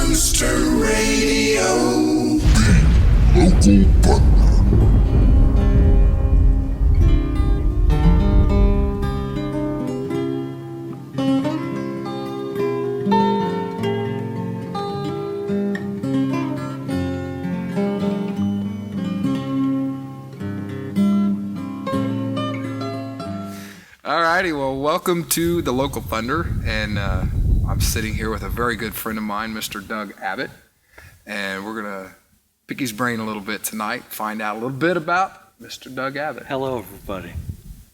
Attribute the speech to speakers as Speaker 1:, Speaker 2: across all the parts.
Speaker 1: Monster Radio, the local partner.
Speaker 2: Alrighty, well, welcome to the Local Thunder, and I'm sitting here with a very good friend of mine, Mr. Doug Abbott, and we're gonna pick his brain a little bit tonight, find out a little bit about Mr. Doug Abbott.
Speaker 3: Hello, everybody.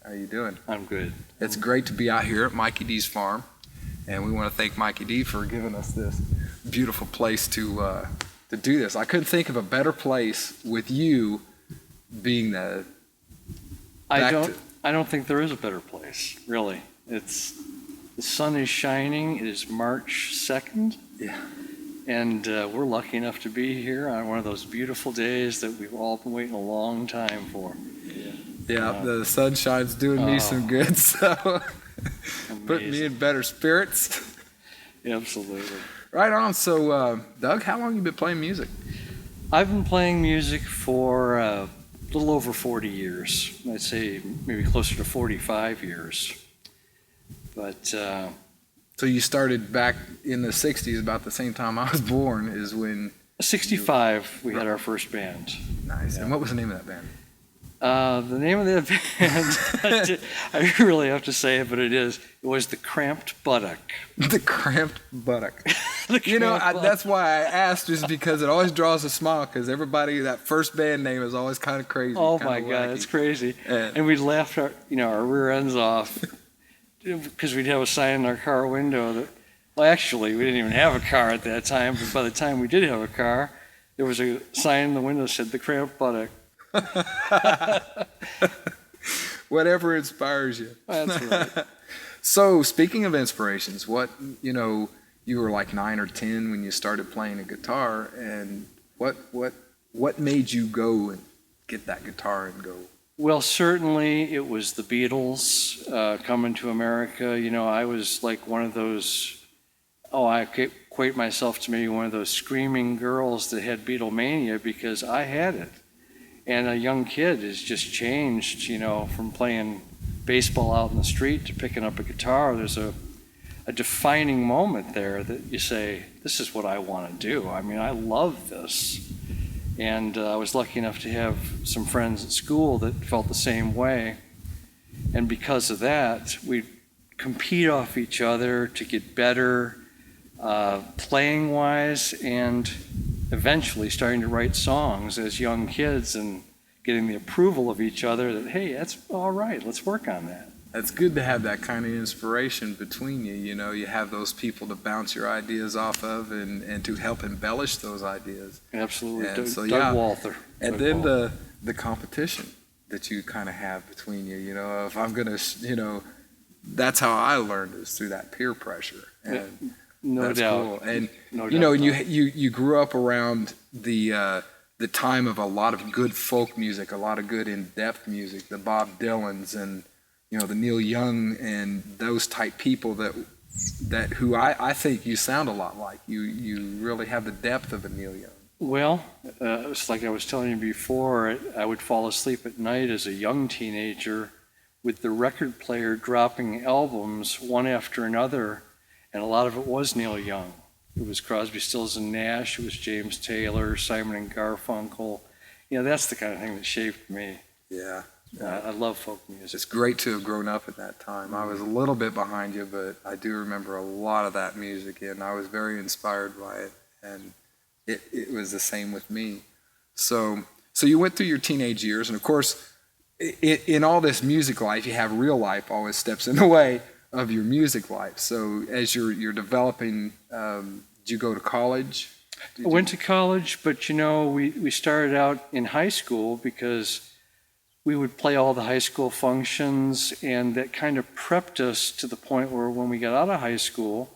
Speaker 2: How you doing?
Speaker 3: I'm good.
Speaker 2: It's great to be out here at Mikey D's farm, and we want to thank Mikey D for giving us this beautiful place to do this. I couldn't think of a better place with you being the.
Speaker 3: I don't think there is a better place, really. The sun is shining. It is March 2nd.
Speaker 2: Yeah.
Speaker 3: And we're lucky enough to be here on one of those beautiful days that we've all been waiting a long time for.
Speaker 2: Yeah, the sunshine's doing me some good, so putting me in better spirits.
Speaker 3: Absolutely.
Speaker 2: Right on. So, Doug, how long have you been playing music?
Speaker 3: I've been playing music for a little over 40 years. I'd say maybe closer to 45 years. But
Speaker 2: so you started back in the 60s, about the same time I was born, is when
Speaker 3: 65 we had our first band.
Speaker 2: Nice. Yeah. And what was the name of that band?
Speaker 3: The name of that band, I really have to say it, but it was the Cramped Buttock.
Speaker 2: The Cramped Buttock. That's why I asked, just because it always draws a smile, because everybody, that first band name is always kind of crazy.
Speaker 3: Oh my God, it's crazy. And we'd laugh our rear ends off because we'd have a sign in our car window that, well, actually, we didn't even have a car at that time, but by the time we did have a car, there was a sign in the window that said the Cramped Buttock.
Speaker 2: Whatever inspires you.
Speaker 3: That's right.
Speaker 2: So, speaking of inspirations, you were like 9 or 10 when you started playing a guitar, and what made you go and get that guitar and go?
Speaker 3: Well, certainly it was the Beatles coming to America. I was like one of those, I equate myself to maybe one of those screaming girls that had Beatlemania, because I had it. And a young kid has just changed, from playing baseball out in the street to picking up a guitar. There's a defining moment there that you say, this is what I want to do. I mean, I love this. And I was lucky enough to have some friends at school that felt the same way. And because of that, we'd compete off each other to get better playing-wise, and eventually starting to write songs as young kids and getting the approval of each other that, hey, that's all right, let's work on that.
Speaker 2: It's good to have that kind of inspiration between you. You have those people to bounce your ideas off of and to help embellish those ideas.
Speaker 3: Absolutely. Doug Walther.
Speaker 2: And then the competition that you kind of have between you. If I'm going to, that's how I learned, is through that peer pressure. And
Speaker 3: no
Speaker 2: that's
Speaker 3: doubt.
Speaker 2: Cool. And
Speaker 3: no
Speaker 2: and
Speaker 3: doubt.
Speaker 2: you grew up around the time of a lot of good folk music, a lot of good in-depth music, the Bob Dylans and the Neil Young and those type people that who I think you sound a lot like. You really have the depth of a Neil Young.
Speaker 3: Well, it's like I was telling you before, I would fall asleep at night as a young teenager with the record player dropping albums one after another, and a lot of it was Neil Young. It was Crosby, Stills and Nash, it was James Taylor, Simon and Garfunkel. That's the kind of thing that shaped me.
Speaker 2: Yeah.
Speaker 3: I love folk music.
Speaker 2: It's great to have grown up at that time. I was a little bit behind you, but I do remember a lot of that music, and I was very inspired by it, and it was the same with me. So you went through your teenage years, and of course, in all this music life, you have real life always steps in the way of your music life. So as you're developing, did you go to college?
Speaker 3: I went to college, but we started out in high school because we would play all the high school functions, and that kind of prepped us to the point where when we got out of high school,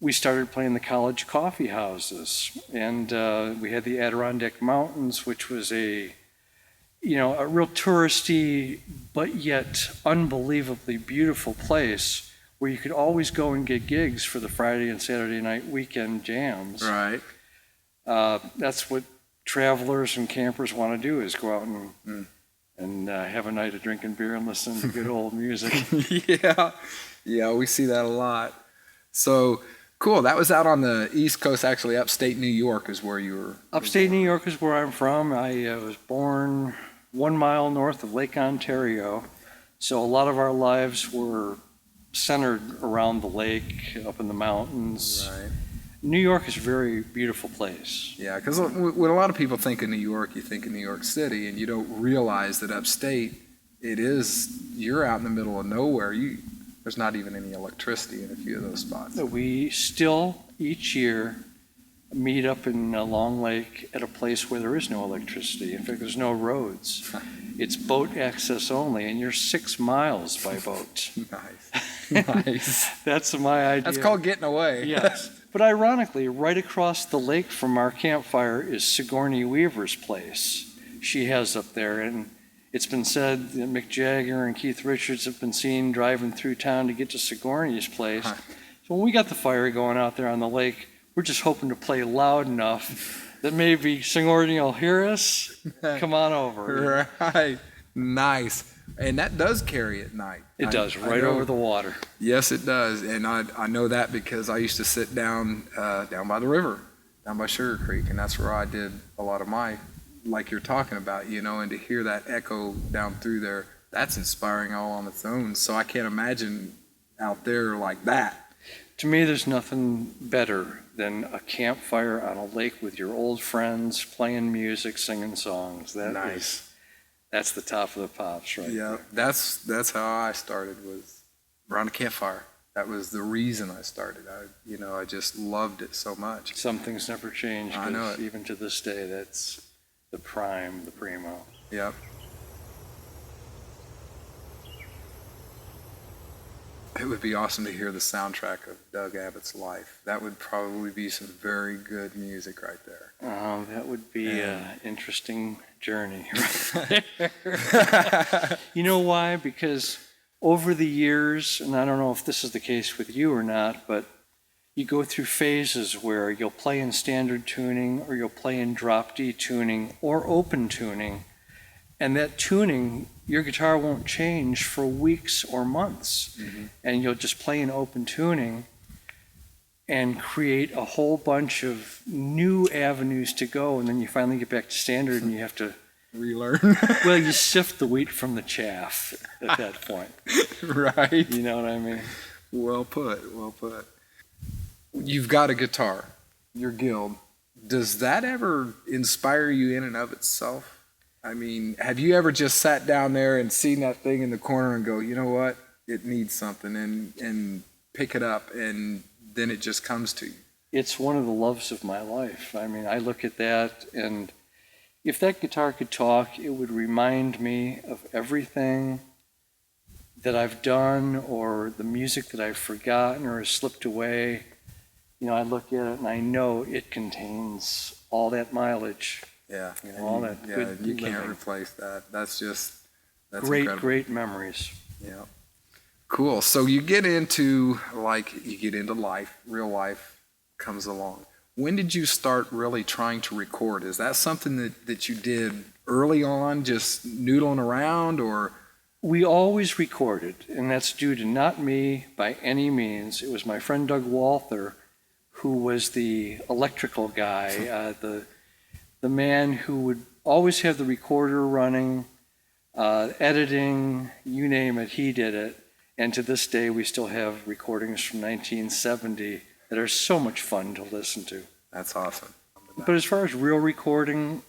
Speaker 3: we started playing the college coffee houses. And we had the Adirondack Mountains, which was a real touristy but yet unbelievably beautiful place where you could always go and get gigs for the Friday and Saturday night weekend jams.
Speaker 2: Right.
Speaker 3: That's what travelers and campers want to do, is go out and have a night of drinking beer and listen to good old music.
Speaker 2: Yeah, we see that a lot. So cool. That was out on the East Coast, actually. Upstate New York is where you were.
Speaker 3: Upstate New York is where I'm from. I was born 1 mile north of Lake Ontario. So a lot of our lives were centered around the lake, up in the mountains.
Speaker 2: Right.
Speaker 3: New York is a very beautiful place.
Speaker 2: Yeah, because when a lot of people think of New York, you think of New York City, and you don't realize that upstate, you're out in the middle of nowhere. There's not even any electricity in a few of those spots.
Speaker 3: We still, each year, meet up in Long Lake at a place where there is no electricity. In fact, there's no roads. It's boat access only, and you're 6 miles by boat.
Speaker 2: Nice.
Speaker 3: That's my idea.
Speaker 2: That's called getting away.
Speaker 3: Yes. But ironically, right across the lake from our campfire is Sigourney Weaver's place. She has up there, and it's been said that Mick Jagger and Keith Richards have been seen driving through town to get to Sigourney's place. So when we got the fire going out there on the lake, we're just hoping to play loud enough that maybe Sigourney will hear us. Come on over.
Speaker 2: Right. Nice. And that does carry at night.
Speaker 3: It does, right over the water.
Speaker 2: Yes, it does. And I know that because I used to sit down by the river, down by Sugar Creek, and that's where I did a lot of my, like you're talking about, and to hear that echo down through there, that's inspiring all on its own. So I can't imagine out there like that.
Speaker 3: To me, there's nothing better than a campfire on a lake with your old friends, playing music, singing songs.
Speaker 2: Nice.
Speaker 3: That's the top of the pops, right?
Speaker 2: Yeah, that's how I started, was around a campfire. That was the reason I started. I just loved it so much.
Speaker 3: Some things never change.
Speaker 2: I know it.
Speaker 3: Even to this day, that's the primo.
Speaker 2: Yep. It would be awesome to hear the soundtrack of Doug Abbott's life. That would probably be some very good music right there.
Speaker 3: That would be an interesting journey. You know why? Because over the years, and I don't know if this is the case with you or not, but you go through phases where you'll play in standard tuning, or you'll play in drop D tuning, or open tuning, and that tuning, your guitar won't change for weeks or months, and you'll just play in open tuning and create a whole bunch of new avenues to go, and then you finally get back to standard and you have to
Speaker 2: relearn.
Speaker 3: Well, you sift the wheat from the chaff at that point.
Speaker 2: Right.
Speaker 3: You know what I mean?
Speaker 2: Well put. You've got a guitar, your guild. Does that ever inspire you in and of itself? I mean, have you ever just sat down there and seen that thing in the corner and go, you know what, it needs something, and pick it up, and then it just comes to you?
Speaker 3: It's one of the loves of my life. I mean, I look at that, and if that guitar could talk, it would remind me of everything that I've done, or the music that I've forgotten or has slipped away. I look at it and I know it contains all that mileage.
Speaker 2: Yeah.
Speaker 3: All that good
Speaker 2: you can't
Speaker 3: living.
Speaker 2: replace that. That's
Speaker 3: Great memories.
Speaker 2: Yeah. Cool. So you get into life, real life comes along. When did you start really trying to record? Is that something that you did early on, just noodling around, or?
Speaker 3: We always recorded, and that's due to not me by any means. It was my friend Doug Walther, who was the electrical guy, the man who would always have the recorder running, editing, you name it, he did it. And to this day, we still have recordings from 1970 that are so much fun to listen to.
Speaker 2: That's awesome.
Speaker 3: But as far as real recording,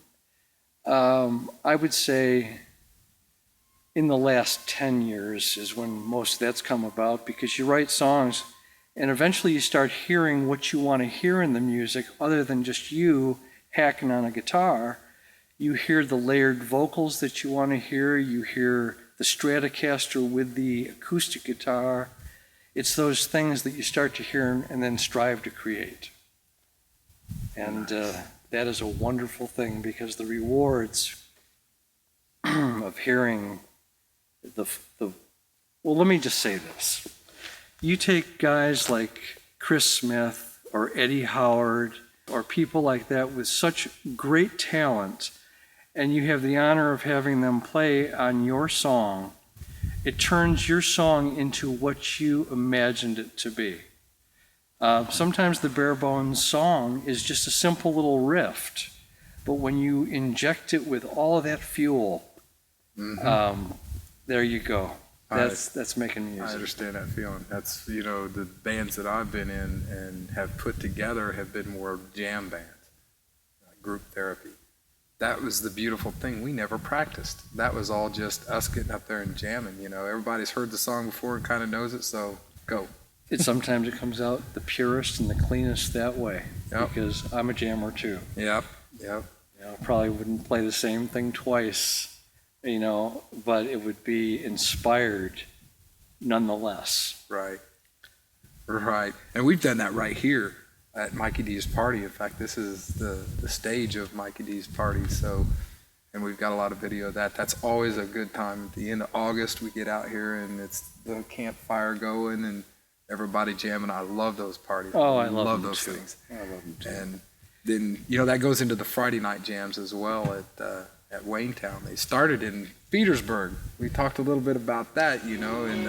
Speaker 3: I would say in the last 10 years is when most of that's come about, because you write songs and eventually you start hearing what you want to hear in the music other than just you hacking on a guitar. You hear the layered vocals that you want to hear. You hear the Stratocaster with the acoustic guitar. It's those things that you start to hear and then strive to create. And that is a wonderful thing, because the rewards of hearing well, let me just say this. You take guys like Chris Smith or Eddie Howard or people like that with such great talent, and you have the honor of having them play on your song, it turns your song into what you imagined it to be. Sometimes the bare bones song is just a simple little riff, but when you inject it with all of that fuel, there you go. That's making music.
Speaker 2: I understand that feeling. That's, the bands that I've been in and have put together have been more jam bands, group therapy. That was the beautiful thing. We never practiced. That was all just us getting up there and jamming. Everybody's heard the song before and kind of knows it, so go.
Speaker 3: Sometimes it comes out the purest and the cleanest that way.
Speaker 2: Yep.
Speaker 3: Because I'm a jammer too.
Speaker 2: Yep.
Speaker 3: Probably wouldn't play the same thing twice, but it would be inspired nonetheless.
Speaker 2: Right. And we've done that right here at Mikey D's party. In fact, this is the stage of Mikey D's party. So, and we've got a lot of video of that. That's always a good time. At the end of August, we get out here and it's the campfire going and everybody jamming. I love those parties.
Speaker 3: Oh, I love
Speaker 2: those
Speaker 3: too.
Speaker 2: things.
Speaker 3: I love them too.
Speaker 2: And then, that goes into the Friday night jams as well at Waynetown. They started in Petersburg. We talked a little bit about that, and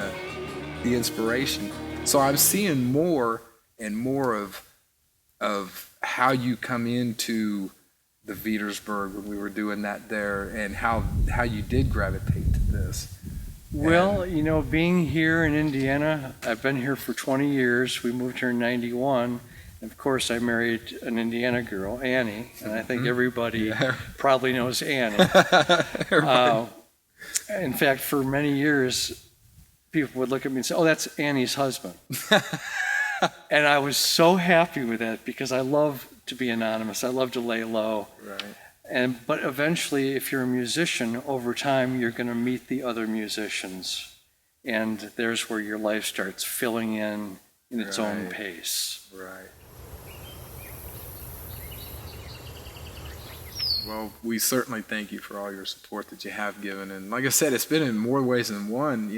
Speaker 2: the inspiration. So I'm seeing more and more of how you come into the Petersburg when we were doing that there, and how you did gravitate to this.
Speaker 3: Well, being here in Indiana, I've been here for 20 years. We moved here in 91. And of course, I married an Indiana girl, Annie, and I think everybody probably knows Annie. In fact, for many years, people would look at me and say, "Oh, that's Annie's husband." And I was so happy with that because I love to be anonymous. I love to lay low.
Speaker 2: Right.
Speaker 3: But eventually, if you're a musician, over time, you're going to meet the other musicians. And there's where your life starts filling in its own pace.
Speaker 2: Right. Well, we certainly thank you for all your support that you have given. And like I said, it's been in more ways than one.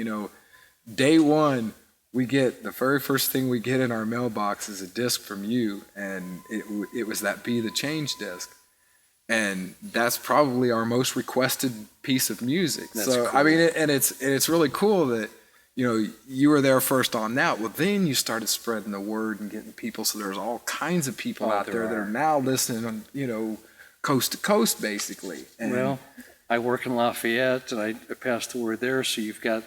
Speaker 2: Day one, we get the very first thing we get in our mailbox is a disc from you. And it was that Be the Change disc. And that's probably our most requested piece of music.
Speaker 3: That's
Speaker 2: so,
Speaker 3: cool.
Speaker 2: I mean, and it's really cool that, you were there first on that. Well, then you started spreading the word and getting people. So there's all kinds of people out there that are now listening, coast to coast, basically. And
Speaker 3: well, I work in Lafayette, and I pass the word there, so you've got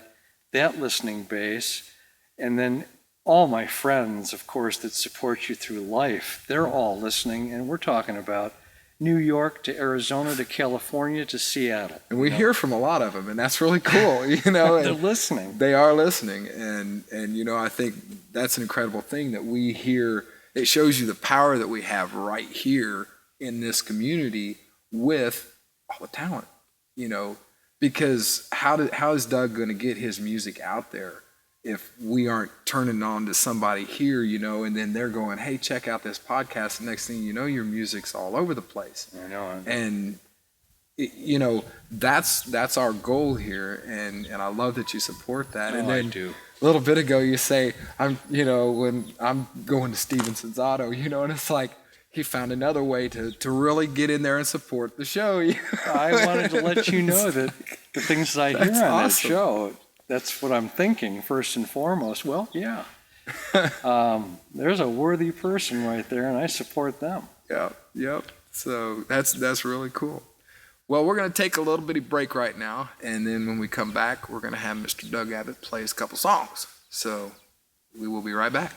Speaker 3: that listening base. And then all my friends, of course, that support you through life, they're all listening, and we're talking about New York to Arizona to California to Seattle.
Speaker 2: And we hear from a lot of them, and that's really cool,
Speaker 3: They're listening.
Speaker 2: They are listening, and I think that's an incredible thing that we hear. It shows you the power that we have right here in this community with all the talent, because how is Doug going to get his music out there if we aren't turning on to somebody here, and then they're going, hey, check out this podcast. And next thing you know, your music's all over the place.
Speaker 3: I know.
Speaker 2: And, that's our goal here. And I love that you support that.
Speaker 3: Oh,
Speaker 2: and then
Speaker 3: I do.
Speaker 2: A little bit ago, you say, when I'm going to Stevenson's Auto, and it's like, he found another way to really get in there and support the show.
Speaker 3: I wanted to let you know that the things that I hear on that show, that's what I'm thinking first and foremost. Well, yeah. There's a worthy person right there, and I support them.
Speaker 2: Yep. So that's really cool. Well, we're going to take a little bitty break right now, and then when we come back, we're going to have Mr. Doug Abbott play us a couple songs. So we will be right back.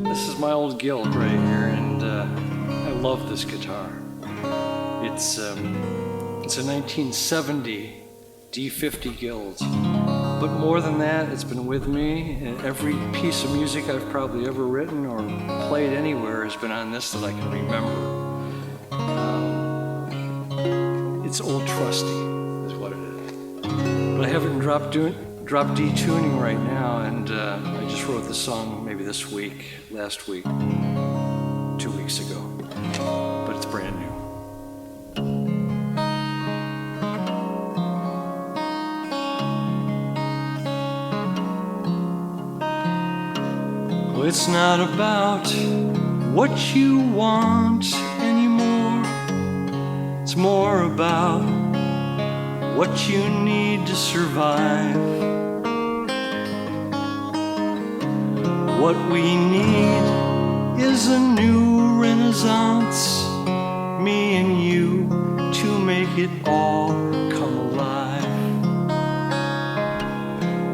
Speaker 3: This is my old Guild right here, and I love this guitar. It's a 1970 D50 Guild, but more than that, it's been with me. And every piece of music I've probably ever written or played anywhere has been on this that I can remember. It's old trusty, is what it is. But I have it in drop D tuning right now, and I just wrote the song maybe last week, 2 weeks ago, but it's brand new. Well, it's not about what you want anymore. It's more about what you need to survive. What we need is a new renaissance, me and you, to make it all come alive.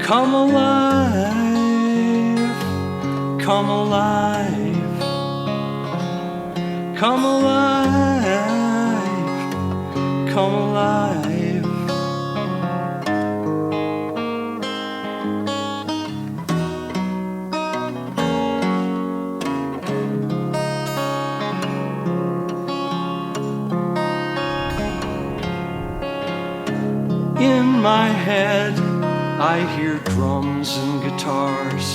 Speaker 3: Come alive, come alive, come alive, come alive. In my head, I hear drums and guitars,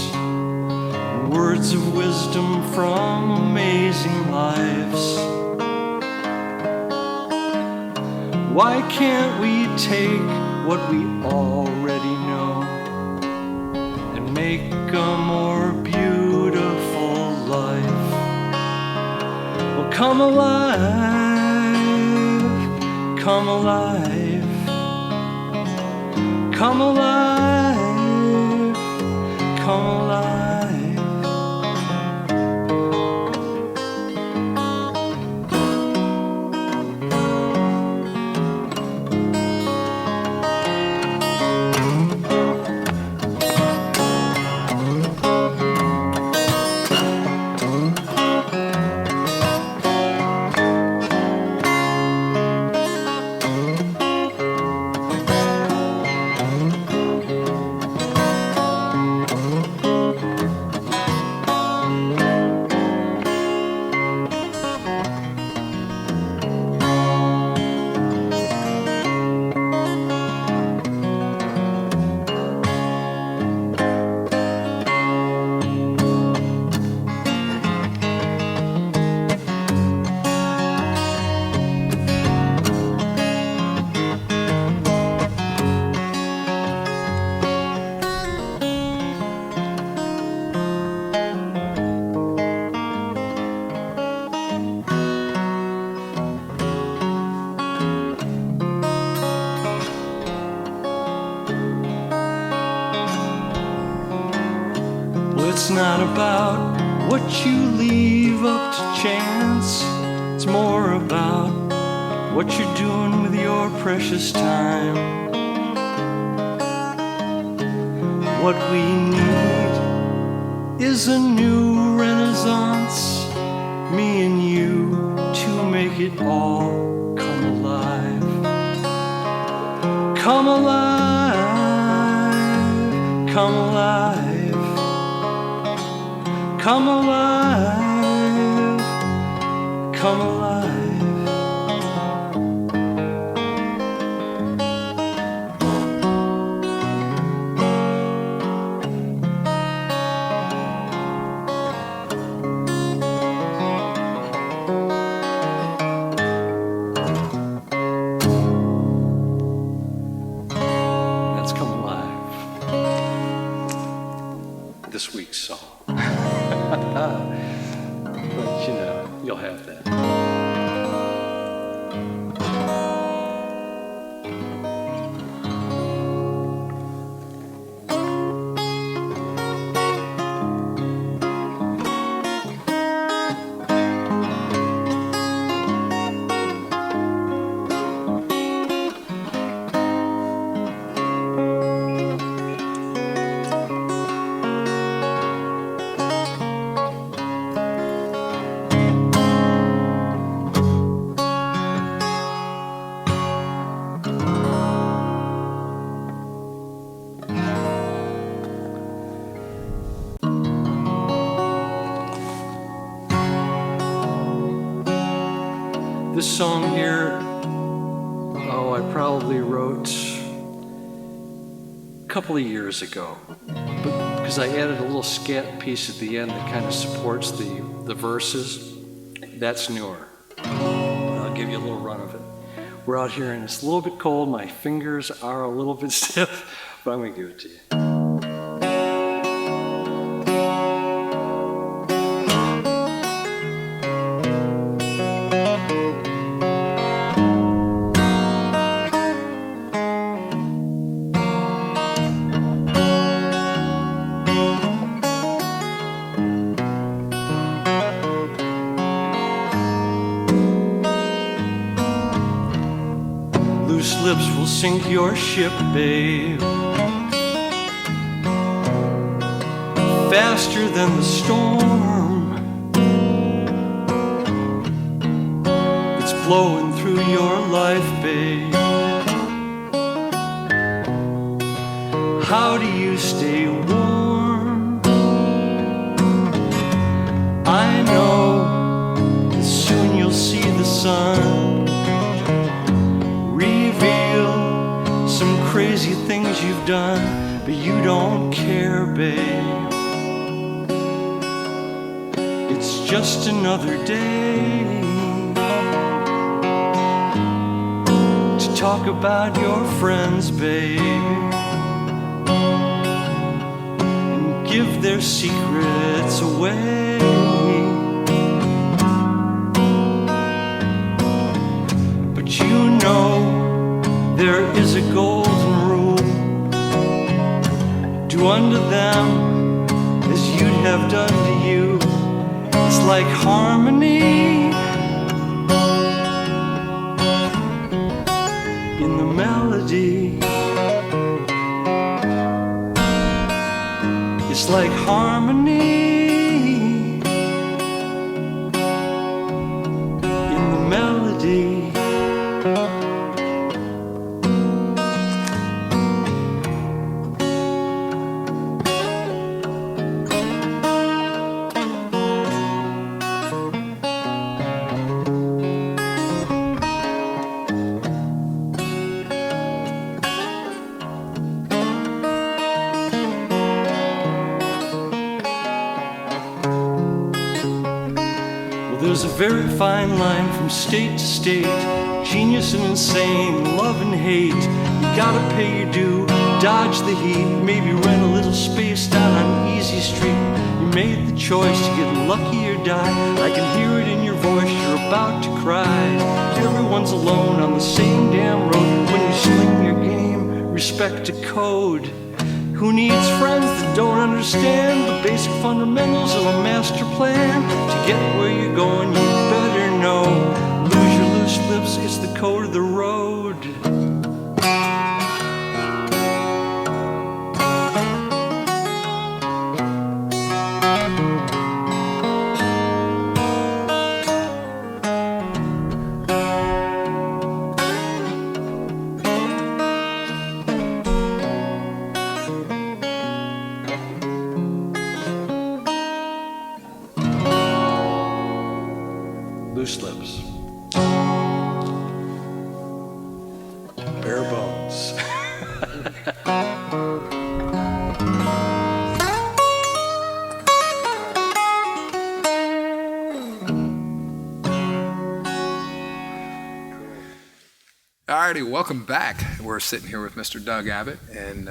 Speaker 3: words of wisdom from amazing lives. Why can't we take what we already know and make a more beautiful life? Well, come alive, come alive. Come alive, come alive. It's not about what you leave up to chance. It's more about what you're doing with your precious time. What we need is a new renaissance, me and you, to make it all come alive. Come alive, come alive. Come alive, come alive. That's Come Alive, this week's song. But you know, you'll have that. This song here, I probably wrote a couple of years ago, but because I added a little scat piece at the end that kind of supports the verses. That's newer. I'll give you a little run of it. We're out here and it's a little bit cold. My fingers are a little bit stiff, but I'm going to give it to you. Loose lips will sink your ship, babe, faster than the storm that's blowing through your life, babe. How do you stay warm? I know that soon you'll see the sun some crazy things you've done, but you don't care, babe. It's just another day to talk about your friends, babe, and give their secrets away. But you know there is a golden rule: do unto them as you'd have done to you. It's like harmony in the melody. It's like harmony in the melody. There's a very fine line from state to state, genius and insane, love and hate. You gotta pay your due, dodge the heat, maybe rent a little space down on Easy Street. You made the choice to get lucky or die. I can hear it in your voice, you're about to cry. Everyone's alone on the same damn road. When you sling your game, respect a code. Who needs friends that don't understand the basic fundamentals of a master plan? To get where you're going, you better know. Lose your loose lips, it's the code of the road. Loose lips. Bare bones.
Speaker 2: Alrighty, welcome back. We're sitting here with Mr. Doug Abbott and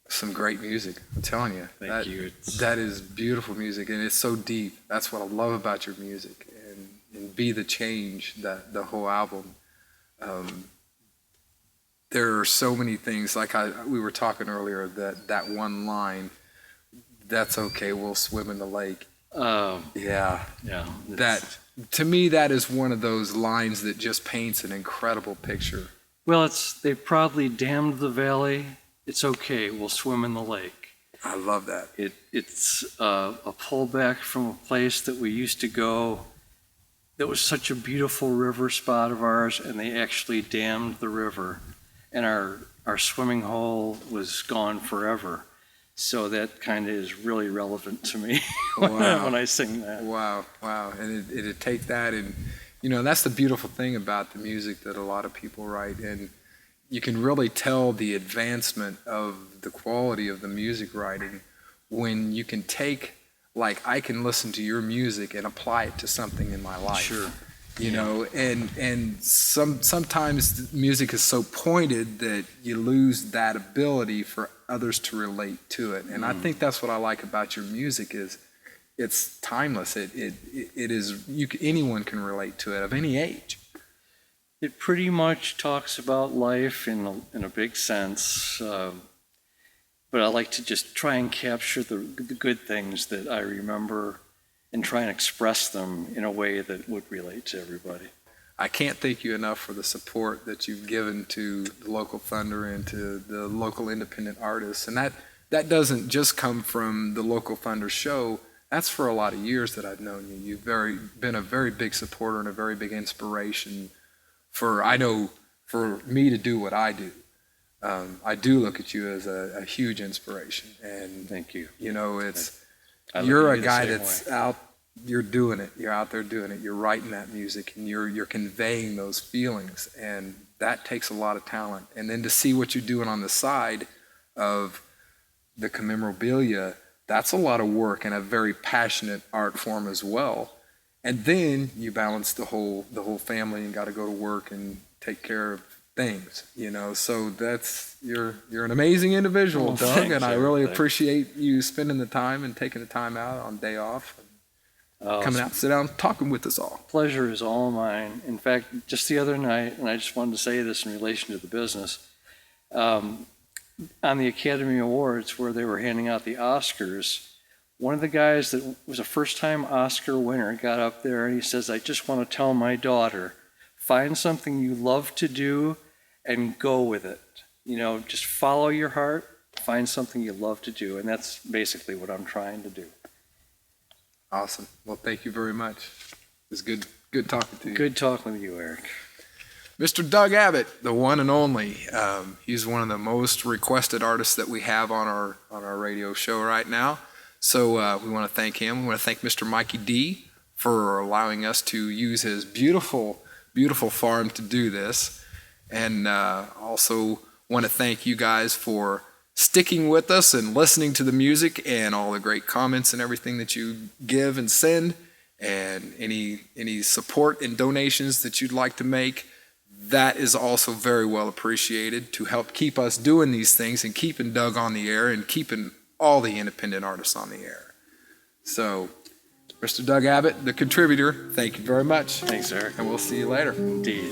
Speaker 2: some great music. I'm telling you.
Speaker 3: Thank you.
Speaker 2: That is beautiful music, and it's so deep. That's what I love about your music. And Be the Change, that the whole album. There are so many things, like we were talking earlier, that one line, that's okay, we'll swim in the lake. Yeah. That, to me, that is one of those lines that just paints an incredible picture.
Speaker 3: Well, they probably dammed the valley. It's okay, we'll swim in the lake.
Speaker 2: I love that.
Speaker 3: It's a pullback from a place that we used to go that was such a beautiful river spot of ours, and they actually dammed the river, and our swimming hole was gone forever. So that kind of is really relevant to me when I sing that.
Speaker 2: Wow. And it'd take that, and that's the beautiful thing about the music that a lot of people write, and you can really tell the advancement of the quality of the music writing when you can take like I can listen to your music and apply it to something in my life.
Speaker 3: Sure.
Speaker 2: You know, and sometimes music is so pointed that you lose that ability for others to relate to it. And I think that's what I like about your music is it's timeless. It is anyone can relate to it of any age.
Speaker 3: It pretty much talks about life in a big sense, but I like to just try and capture the good things that I remember and try and express them in a way that would relate to everybody.
Speaker 2: I can't thank you enough for the support that you've given to the local Thunder and to the local independent artists. And that doesn't just come from the local Thunder show. That's for a lot of years that I've known you. You've been a very big supporter and a very big inspiration for me to do what I do. I do look at you as a huge inspiration. And
Speaker 3: thank you.
Speaker 2: You know, you're a guy that's you're doing it. You're out there doing it. You're writing that music and you're conveying those feelings. And that takes a lot of talent. And then to see what you're doing on the side of the commemorabilia, that's a lot of work and a very passionate art form as well. And then you balance the whole family and got to go to work and take care of things, you know. So you're an amazing individual, Doug,
Speaker 3: thanks,
Speaker 2: and I really appreciate you spending the time and taking the time out on day off and coming out, sit down, talking with us all.
Speaker 3: Pleasure is all mine. In fact, just the other night, and I just wanted to say this in relation to the business, on the Academy Awards where they were handing out the Oscars, one of the guys that was a first-time Oscar winner got up there and he says, "I just want to tell my daughter, find something you love to do and go with it. You know, just follow your heart, find something you love to do." And that's basically what I'm trying to do.
Speaker 2: Awesome. Well, thank you very much. It was good talking to you.
Speaker 3: Good talking with you, Eric.
Speaker 2: Mr. Doug Abbott, the one and only. He's one of the most requested artists that we have on our radio show right now. So we want to thank him. We want to thank Mr. Mikey D for allowing us to use his beautiful, beautiful farm to do this. And also want to thank you guys for sticking with us and listening to the music and all the great comments and everything that you give and send, and any support and donations that you'd like to make. That is also very well appreciated to help keep us doing these things and keeping Doug on the air and keeping all the independent artists on the air. So, Mr. Doug Abbott, the contributor, thank you very much.
Speaker 3: Thanks, Eric.
Speaker 2: And we'll see you later.
Speaker 3: Indeed.